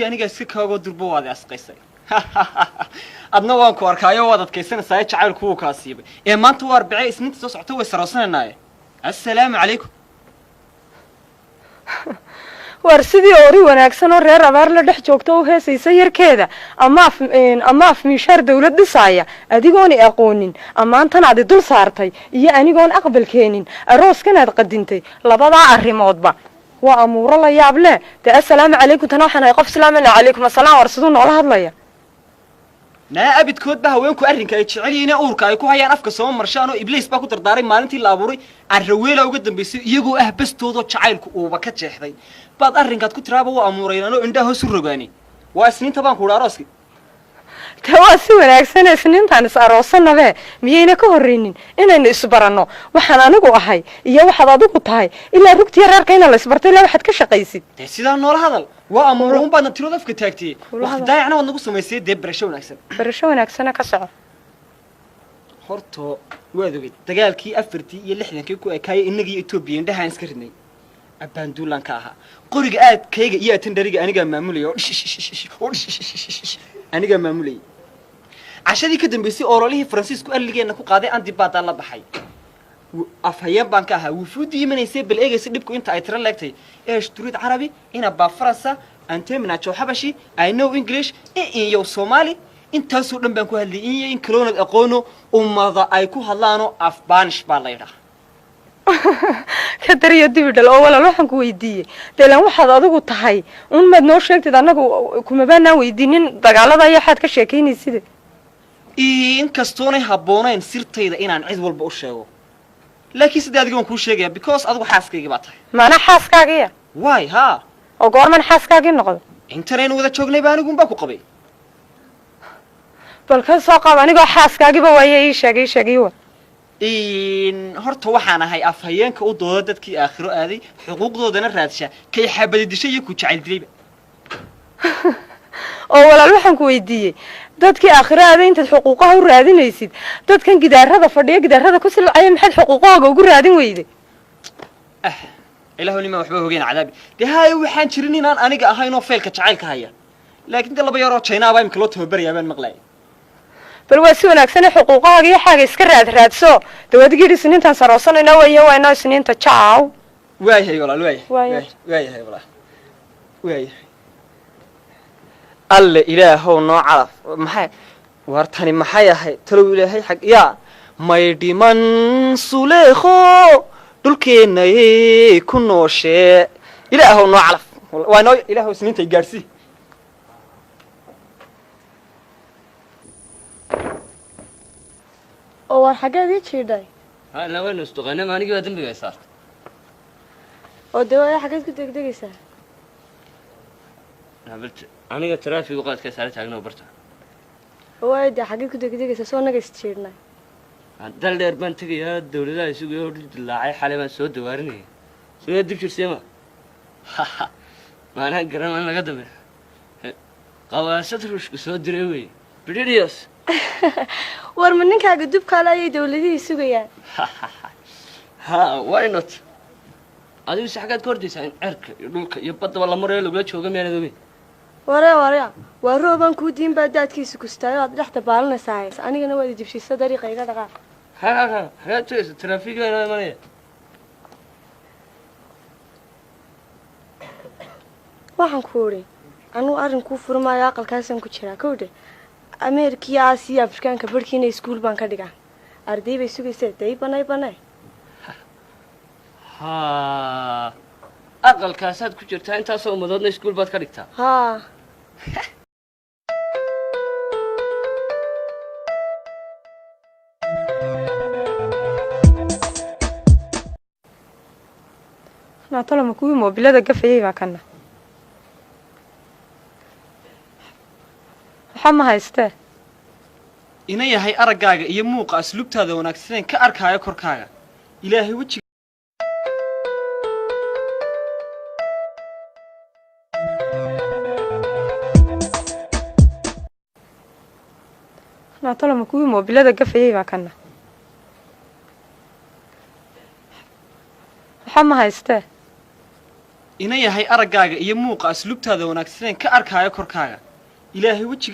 يعني قاسك كاغو دربو وادي اسقيسay adna waan ku arkaayo wad adkaysanaysaa jacayl kuwa ka siibay ee maanta waa arbacay isniinta soo socota way saroosanaynaay assalaamu calaykum war sidii ori wanaagsan oo reer abaar la dhex joogto oo heesaysa yarkeeda ama af miishaar dawlad dhisaya adigoon aqoonin amaantan aad dul saartay iyo anigoon aqbalkeenin arooskan aad qadintay labada arrimoodba waa amuuro la yaab leh assalaamu calaykum tan waxaan qof salaaman calaykum asalaam warsaduu noola hadlaya naa abidkood ba haweenku arrinka ay jecel yihiin uurka ay ku hayaan afka soo marshaan oo ibliis ba ku dardaaray maalintii la abuuray arraweela uga dambeysay iyagoo ah bastoodo jacaylku uuba ka jeexday baad arrinkaad ku tiraaba waa amuuraynaano indhaha hoos u rogaani waa isniinta baan ku arooski waa si wanaagsan isniintaan is aroosanabe miyayna ka horreynin inaynu isbaranno waxaan anigu ahay iyo waxaad adigu tahay ilaa rugtii reerka in la isbartay ilaa waxaad ka shaqaysid sidaa noola hadal waa amuuruun baadna tirada afka taagtay waqti daayacna waad nagu samaysay dee barasho wanaagsan ka soco horto waad ogid dagaalkii 4 iyo 60 ku ekaayay inagii Itoobiya indhaha iska ridnay abbaanduulan ka aha qoriga aad kayga iyo tandariga aniga maamulayo aniga maamulay عشان كده بيسي أوراليه فرانسيسكو قال لي جينا كقاضي عندي بعض الله بحي أفهيم بانكها وفودي من يسيب بالإيجا سيدبكو أنت أيترن لكتي إيش تريد عربي أنا بفرنسا أنت من أشوف حبشي I know English إيه يو صومالي أنت سودن بانكو هاللي إيه إن كلون أقونه وماذا أيكو هلانو أفبانش باليرة كتر يدي بدل أولا روحن كويدية تلان واحد أدوكو تحي ما دنوش شكت أنكو كم بينا ويدينين دقالة ضايا حد كشاكيني سيدي إن كستوني هبونين سيرتيدا إن عن عيد والبقشة لكن سيدي أديكم كل شيء because أدو حاسك يجبطه ما أنا حاسك أجيا واي ها أقول من حاسك أجيا نقول إنترين وذا شغلي بانكم باكو قبي بالكل ساقة أنا جو حاسك أجيب ويا إيش أجيوا إن هرت وحنا هاي أفهيان كأودودت كي آخره هذه حقوق ضدنا الرادشة كي حابة الدشيء كوتشعل دريبة أولا روحن كويدية dadkii aakhirada inta xuquuqaha u raadinaysid dadkan gidaarada fadhiya gidaarada ku silcay maxay xuquuqooga ugu raadin weyday ilaahu lima waxba hogeyn cadaabi hay waxaan jirin inaan aniga ahayn oo feelka jacaylka haya laakiin laba yar oo China baa imka loo tababaraya baan maqlay bal waa si wanaagsan xuquuqooga iyo xaga iska raadso dawadgii isniintan saroosanayna wayna isniinta ciao waayahay walaal waayahay walaal waayahay alle ilaahow noo calaf maxay wartani maxay ahay talow ilaahay xaq yaa may dhiman suleekho dhulkeenay ku nooshe ilaahow noo calaf waa noo ilaahow isniintay gaarsi oo war xageedii jiiday la waynu istuqaynaa maanigi waa dambiga ay saartay oo dawada xageed ku degdegaysaa aniga traffic qaadka saar taagno barta waayda xageed ku degdegaysaa soo naga isjiirnay dal dheer baan tagayaa dawladaha isugu dilaacay xalay baan soo dawaarinay soo dib jirseema maana garan laga dambe qawaasad ruushku soo diray way bidirios war ma ninkaaga dubka laayay dawladihii sugayaan ha why not adigu saxaad ka hordaysaa in cirka iyo dhulka iyo badda la mareeyo lagu jooga meeladoobay waree waa rooban ku diin baa daadkiisa ku staayo aad dhaxta baalanaysaa anigana waa dibshisa dariiqa iga dhaqaa ha tuusa traffic ay maanaya waxaan ku uri anu arrin ku furmaayo aqalkaasan ku jiraa kowde Ameerika iyo Aasiya Afrikaanka barkiina iskuul baan ka dhigaa arday bay sugaysaa day banay ha aqalkaasaad ku jirtaa intaas oo umadoodna iskuul baad ka dhigtaa ha naatala ma kuwii moobilada gafayay baa kana waxaa ma haystee ina yahay araggaaga iyo muuqa asluubtaada wanaagsan ka arkaayo korkaaga ilaahay wejiga naatala ma kuwii moobilada gafayay baa kana waxaa ma haystee ina yahay araggaaga iyo muuqa asluubtaada wanaagsan ka arkaayo korkaaga ilaahay wejiga